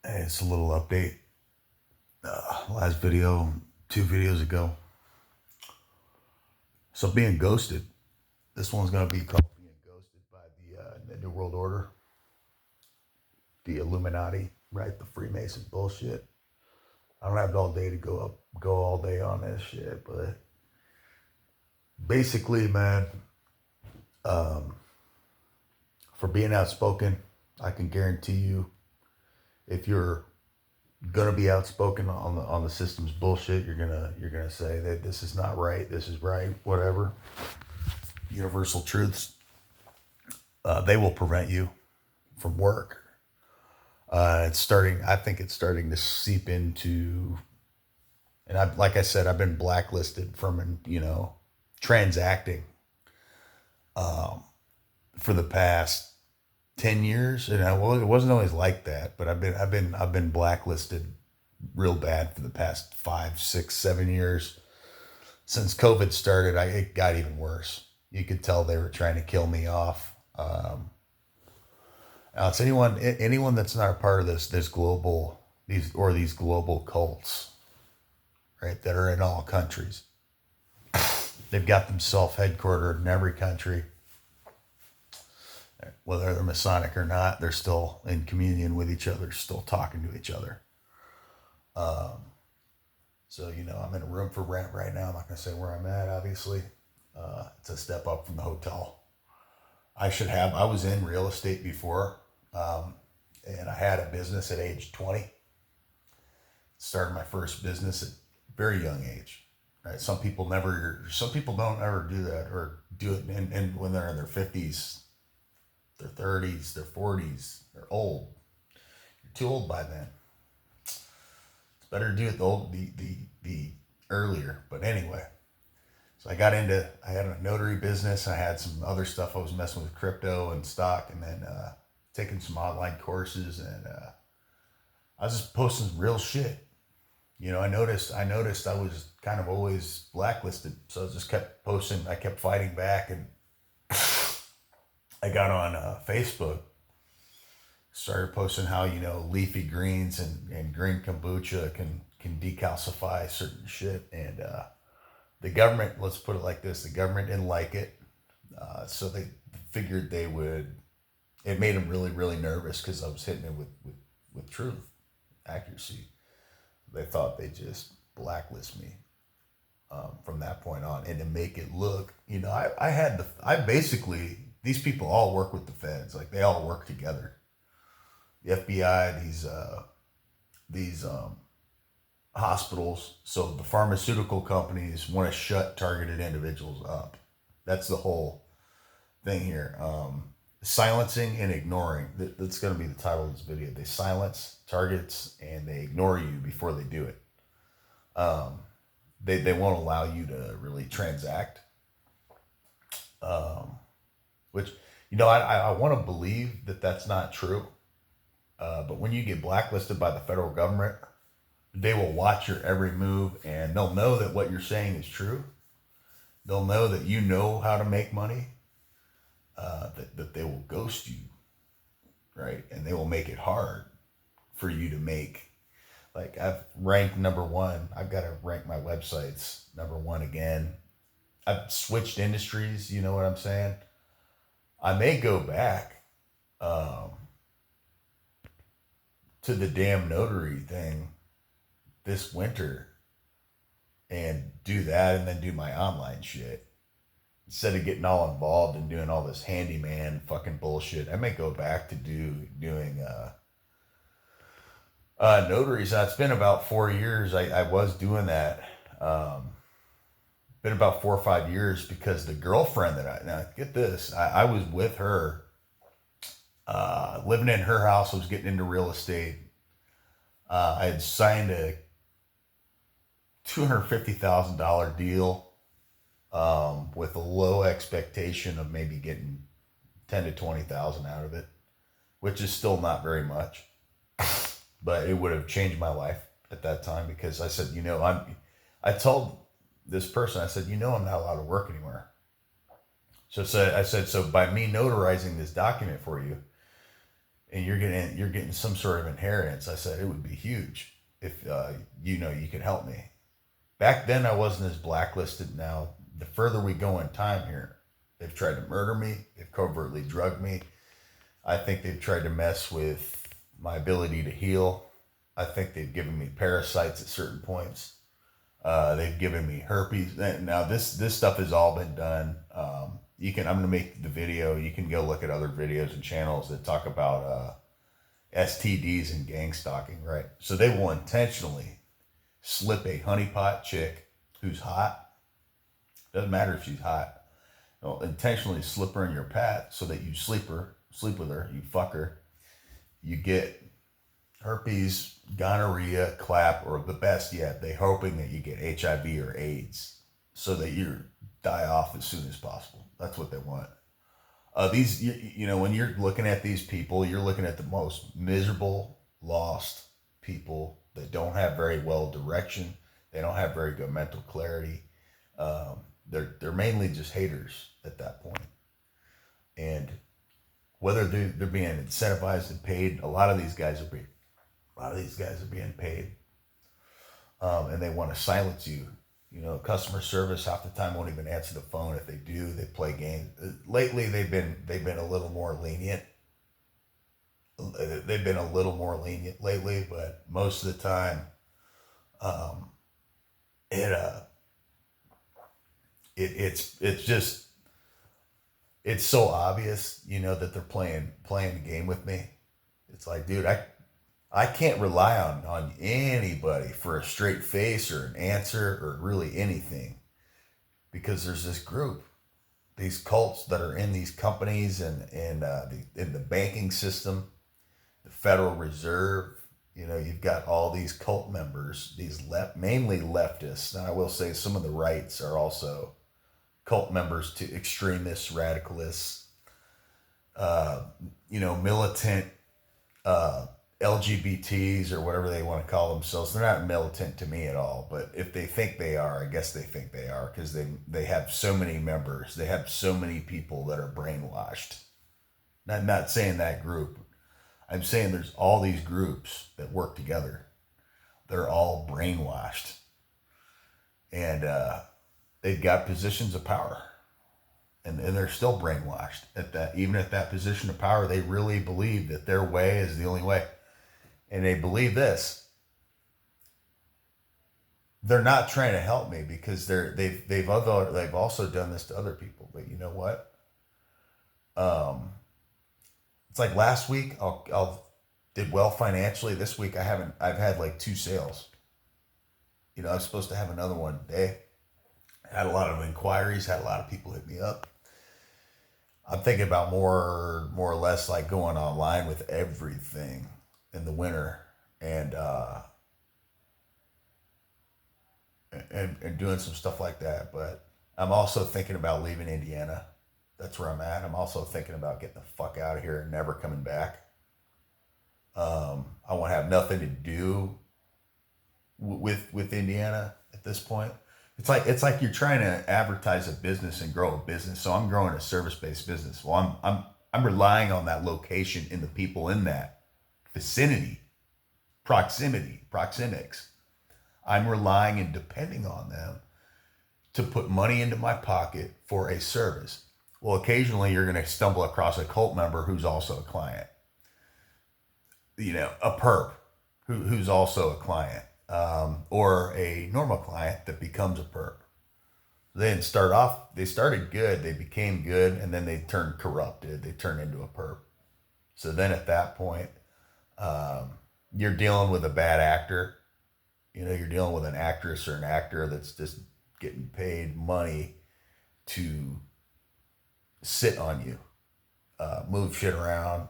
Hey, it's a little update. Last video, 2 videos ago. So being ghosted. This one's gonna be called "Being Ghosted" by the New World Order, the Illuminati, right? The Freemason bullshit. I don't have all day to go all day on this shit, but basically, man, um, for being outspoken, I can guarantee you, if you're gonna be outspoken on the system's bullshit, you're gonna say that this is not right, this is right, whatever. Universal truths. They will prevent you from work. It's starting. I think it's starting to seep into. And like I said, I've been blacklisted from transacting for the past 10 years, and it wasn't always like that. But I've been blacklisted real bad for the past 5, 6, 7 years. Since COVID started, it got even worse. You could tell they were trying to kill me off. It's anyone that's not a part of this global these global cults, right? That are in all countries. They've got themselves headquartered in every country. Whether they're Masonic or not, they're still in communion with each other, still talking to each other. So I'm in a room for rent right now. I'm not gonna say where I'm at, obviously. It's a step up from the hotel. I was in real estate before, and I had a business at age 20. Started my first business at a very young age. Right? Some people don't ever do that, or do it and when they're in their 50s, their 30s, their 40s. They're old. You're too old by then. It's better to do it the earlier. But anyway, so I had a notary business. I had some other stuff. I was messing with crypto and stock, and then taking some online courses, and I was just posting real shit. I noticed I was kind of always blacklisted, so I just kept posting. I kept fighting back, and I got on Facebook, started posting how leafy greens and green kombucha can decalcify certain shit, and the government. Let's put it like this: the government didn't like it, so they figured they would. It made them really really nervous because I was hitting it with truth, accuracy. They thought they just blacklist me from that point on, and to make it look, I basically, these people all work with the feds, like they all work together. The FBI, these hospitals, so the pharmaceutical companies want to shut targeted individuals up. That's the whole thing here. Silencing and ignoring. That's going to be the title of this video. They silence targets and they ignore you before they do it. They won't allow you to really transact. Which, I want to believe that that's not true. But when you get blacklisted by the federal government, they will watch your every move, and they'll know that what you're saying is true. They'll know that you know how to make money. That they will ghost you, right? And they will make it hard for you to make. Like, I've ranked number one. I've got to rank my websites number one again. I've switched industries. You know what I'm saying? I may go back to the damn notary thing this winter and do that, and then do my online shit. Instead of getting all involved and doing all this handyman fucking bullshit, I may go back to doing notaries. It's been about 4 years. I was doing that. Been about 4 or 5 years, because the girlfriend now get this, I was with her, living in her house. I was getting into real estate. I had signed a $250,000 deal, with a low expectation of maybe getting 10 to 20,000 out of it, which is still not very much, but it would have changed my life at that time, because I said, I told this person, I said, I'm not allowed to work anywhere. So I said, so by me notarizing this document for you, and you're getting some sort of inheritance. I said it would be huge if you could help me. Back then, I wasn't as blacklisted. Now, the further we go in time here, they've tried to murder me. They've covertly drugged me. I think they've tried to mess with my ability to heal. I think they've given me parasites at certain points. They've given me herpes. Now this stuff has all been done. I'm gonna make the video. You can go look at other videos and channels that talk about STDs and gang stalking. Right. So they will intentionally slip a honeypot chick who's hot. Doesn't matter if she's hot. They'll intentionally slip her in your path so that you sleep with her, you fuck her, you get herpes, gonorrhea, clap, or the best yet, they hoping that you get HIV or AIDS so that you die off as soon as possible. That's what they want. When you're looking at these people, you're looking at the most miserable, lost people that don't have very well direction. They don't have very good mental clarity. They're mainly just haters at that point. And whether they're being incentivized and paid, a lot of these guys are being paid, and they want to silence you. Customer service half the time won't even answer the phone. If they do, they play games. Lately, they've been a little more lenient. They've been a little more lenient lately, but most of the time, it's just it's so obvious, that they're playing the game with me. It's like, dude, I can't rely on anybody for a straight face or an answer or really anything, because there's this group, these cults that are in these companies and in the banking system, the Federal Reserve. You've got all these cult members, these mainly leftists. Now, I will say some of the rights are also cult members to extremists, radicalists, militant LGBTs or whatever they want to call themselves. They're not militant to me at all, but if they think they are, I guess they think they are, because they have so many members. They have so many people that are brainwashed. I'm not saying that group. I'm saying there's all these groups that work together. They're all brainwashed. And they've got positions of power. And they're still brainwashed even at that position of power. They really believe that their way is the only way. And they believe this. They're not trying to help me because they've also done this to other people. But you know what? It's like last week I'll did well financially. This week I've had like 2 sales. I was supposed to have another one today. Had a lot of inquiries, had a lot of people hit me up. I'm thinking about more or less like going online with everything in the winter and doing some stuff like that. But I'm also thinking about leaving Indiana. That's where I'm at. I'm also thinking about getting the fuck out of here and never coming back. I want to have nothing to do with Indiana at this point. It's like you're trying to advertise a business and grow a business. So I'm growing a service-based business. Well, I'm relying on that location and the people in that vicinity, proxemics. I'm relying and depending on them to put money into my pocket for a service. Well, occasionally you're going to stumble across a cult member who's also a client. A perp who's also a client. Or a normal client that becomes a perp. They didn't start off, they started good, they became good, and then they turned corrupted. They turned into a perp. So then at that point, you're dealing with a bad actor. You're dealing with an actress or an actor that's just getting paid money to sit on you, move shit around,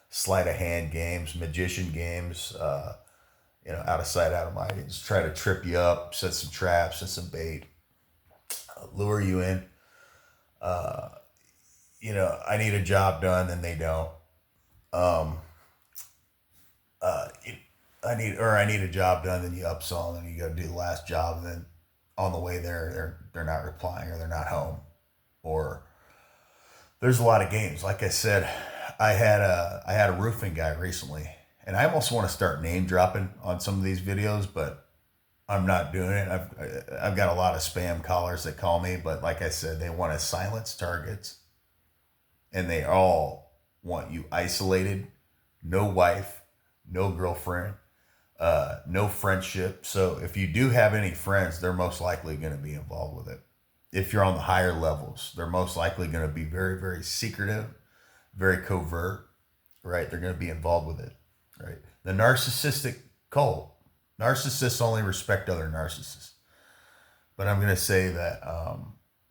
sleight of hand games, magician games, out of sight, out of mind. Just try to trip you up, set some traps, set some bait, lure you in. I need a job done, and they don't. I need a job done, then you upsell them, and you got to do the last job, and then on the way there, they're not replying or they're not home, or there's a lot of games. Like I said, I had a roofing guy recently, and I almost want to start name dropping on some of these videos, but I'm not doing it. I've got a lot of spam callers that call me, but like I said, they want to silence targets, and they all want you isolated, no wife, no girlfriend, no friendship. So if you do have any friends, they're most likely going to be involved with it. If you're on the higher levels, they're most likely going to be very, very secretive, very covert, right? They're going to be involved with it, right? The narcissistic cult. Narcissists only respect other narcissists. But I'm going to say that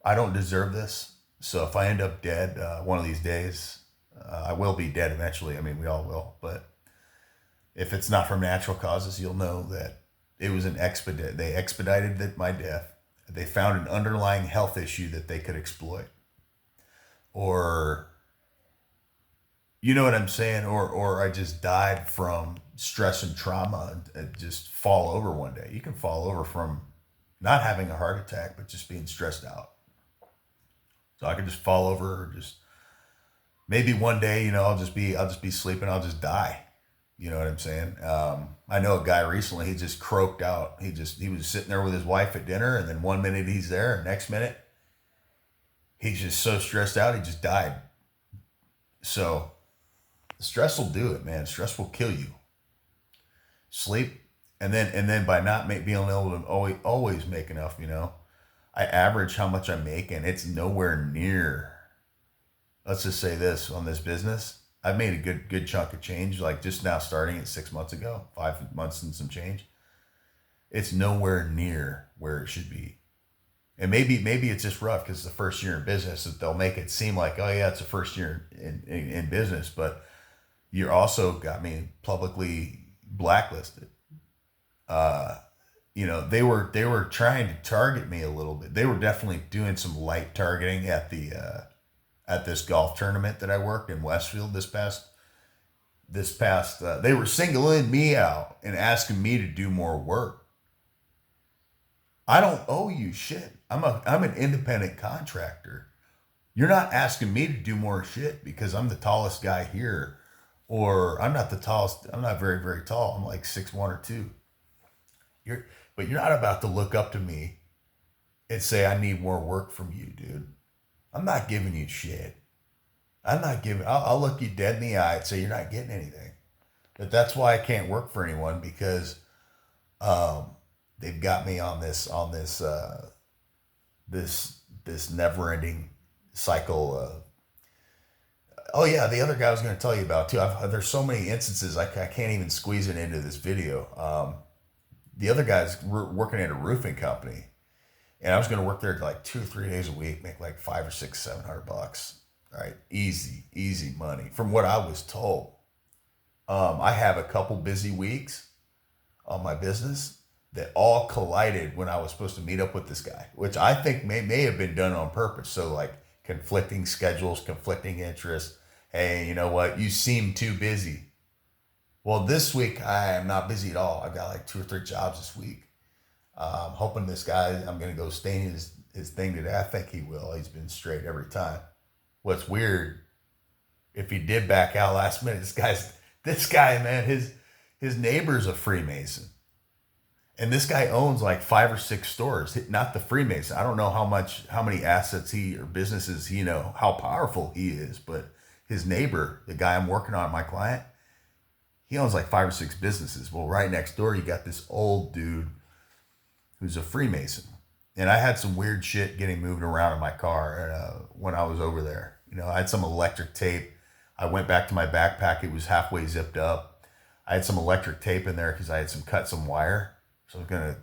I don't deserve this. So if I end up dead one of these days, I will be dead eventually. I mean, we all will. But if it's not from natural causes, you'll know that it was an expedite. They expedited my death. They found an underlying health issue that they could exploit. Or, you know what I'm saying? Or I just died from stress and trauma and just fall over one day. You can fall over from not having a heart attack, but just being stressed out. So I could just fall over, or just maybe one day, I'll just be sleeping. I'll just die. You know what I'm saying? I know a guy recently. He just croaked out. He was sitting there with his wife at dinner, and then one minute he's there, and next minute he's just so stressed out he just died. So stress will do it, man. Stress will kill you. Sleep, and then by not being able to always make enough, I average how much I make, and it's nowhere near. Let's just say this on this business. I've made a good chunk of change, like just now starting it 6 months ago, 5 months and some change. It's nowhere near where it should be. And maybe it's just rough because it's the first year in business that they'll make it seem like, oh yeah, it's the first year in business, but you also got me publicly blacklisted. They were trying to target me a little bit. They were definitely doing some light targeting at this golf tournament that I worked in Westfield this past. They were singling me out and asking me to do more work. I don't owe you shit. I'm an independent contractor. You're not asking me to do more shit because I'm the tallest guy here, or I'm not the tallest. I'm not very, very tall. I'm like 6'1" or 2. But you're not about to look up to me and say, I need more work from you, dude. I'm not giving you shit. I'll look you dead in the eye and say you're not getting anything. But that's why I can't work for anyone, because they've got me on this never-ending cycle. Oh yeah, the other guy I was going to tell you about too. There's so many instances I can't even squeeze it into this video. The other guy's working at a roofing company, and I was going to work there like 2 or 3 days a week, make like $500 or $600, $700. All right, easy money from what I was told. I have a couple busy weeks on my business that all collided when I was supposed to meet up with this guy, which I think may have been done on purpose. So like conflicting schedules, conflicting interests. Hey, you know what? You seem too busy. Well, this week I am not busy at all. I've got like 2 or 3 jobs this week. I'm hoping this guy, I'm going to go stain his thing today. I think he will. He's been straight every time. What's weird, if he did back out last minute, this guy, man, his neighbor's a Freemason. And this guy owns like 5 or 6 stores, not the Freemason. I don't know how many assets or businesses, how powerful he is, but his neighbor, the guy I'm working on, my client, he owns like 5 or 6 businesses. Well, right next door, you got this old dude who's a Freemason. And I had some weird shit getting moved around in my car when I was over there. I had some electric tape. I went back to my backpack. It was halfway zipped up. I had some electric tape in there because I had cut some wire. So I was going to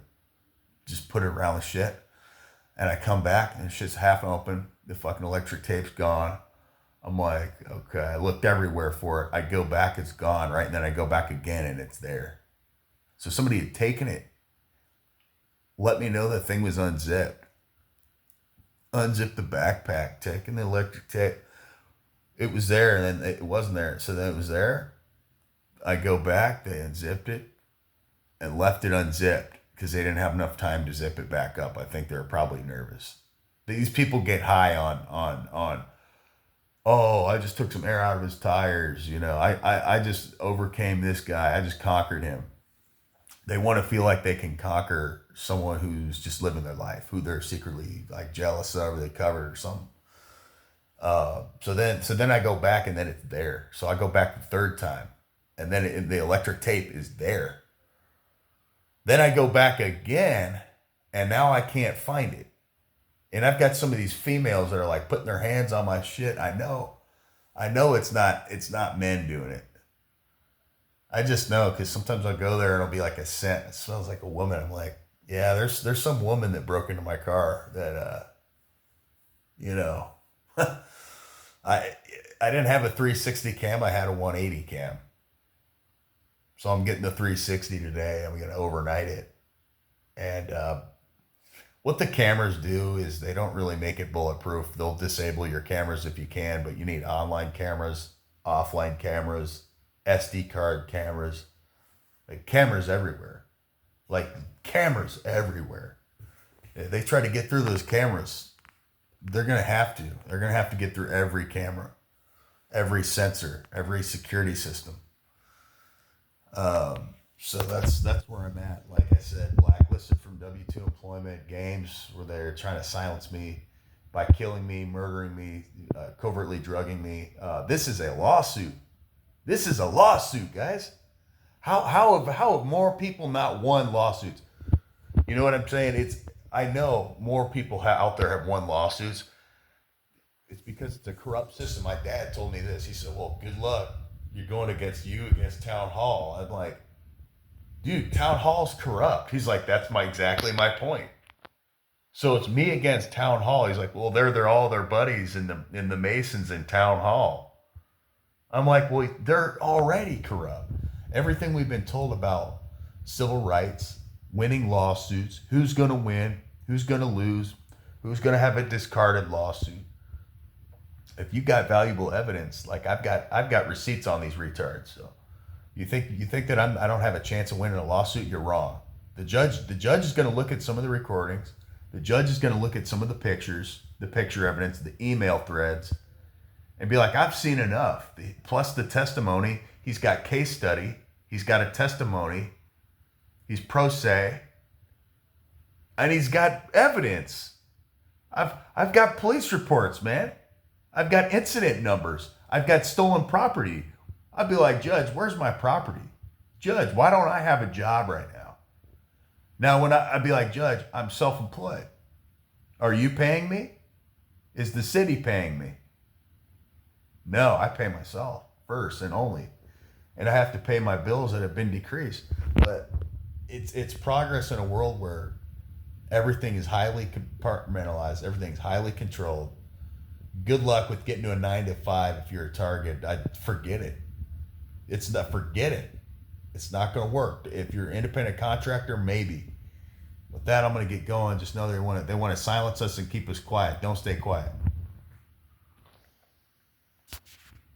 just put it around the shit. And I come back and the shit's half open. The fucking electric tape's gone. I'm like, okay, I looked everywhere for it. I go back, it's gone, right? And then I go back again and it's there. So somebody had taken it, let me know the thing was unzipped. Unzipped the backpack, taking the electric tape. It was there and then it wasn't there. So then it was there. I go back, they unzipped it and left it unzipped because they didn't have enough time to zip it back up. I think they were probably nervous. These people get high on Oh, I just took some air out of his tires. I just overcame this guy. I just conquered him. They want to feel like they can conquer someone who's just living their life, who they're secretly like jealous of or they covered or something. So then I go back and then it's there. So I go back the third time, and then the electric tape is there. Then I go back again, and now I can't find it. And I've got some of these females that are like putting their hands on my shit. I know it's not men doing it. I just know because sometimes I'll go there and it'll be like a scent. It smells like a woman. I'm like, yeah, there's some woman that broke into my car that you know, I I didn't have a 360 cam. I had a 180 cam. So I'm getting the 360 today. I'm gonna overnight it. And what the cameras do is they don't really make it bulletproof. They'll disable your cameras if you can, but you need online cameras, offline cameras, SD card cameras, like cameras everywhere. Like cameras everywhere. If they try to get through those cameras, they're gonna have to. They're gonna have to get through every camera, every sensor, every security system. So that's where I'm at. Like I said, blacklisted from W-2 employment, games where they're trying to silence me by killing me, murdering me, covertly drugging me. This is a lawsuit. This is a lawsuit, guys. How have more people not won lawsuits? You know what I'm saying? I know more people out there have won lawsuits. It's because it's a corrupt system. My dad told me this. He said, "Well, good luck. You're going against town hall." I'm like, dude, town hall's corrupt. He's like, that's exactly my point. So it's me against town hall. He's like, well, they're all their buddies in the Masons in town hall. I'm like, well, they're already corrupt. Everything we've been told about civil rights, winning lawsuits, who's going to win, who's going to lose, who's going to have a discarded lawsuit. If you got valuable evidence, like I've got receipts on these retards. So you think that I don't have a chance of winning a lawsuit? You're wrong. The judge is going to look at some of the recordings. The judge is going to look at some of the pictures, the picture evidence, the email threads, and be like, I've seen enough. Plus the testimony. He's got case study. He's got a testimony. He's pro se, and he's got evidence. I've got police reports, man. I've got incident numbers. I've got stolen property. I'd be like, Judge, where's my property? Judge, why don't I have a job right now? Now, I'd be like, Judge, I'm self-employed. Are you paying me? Is the city paying me? No, I pay myself first and only. And I have to pay my bills that have been decreased. But it's progress in a world where everything is highly compartmentalized. Everything's highly controlled. Good luck with getting to a 9 to 5 if you're a target. Forget it. Forget it. It's not going to work. If you're an independent contractor, maybe. With that, I'm going to get going. Just know they want to silence us and keep us quiet. Don't stay quiet.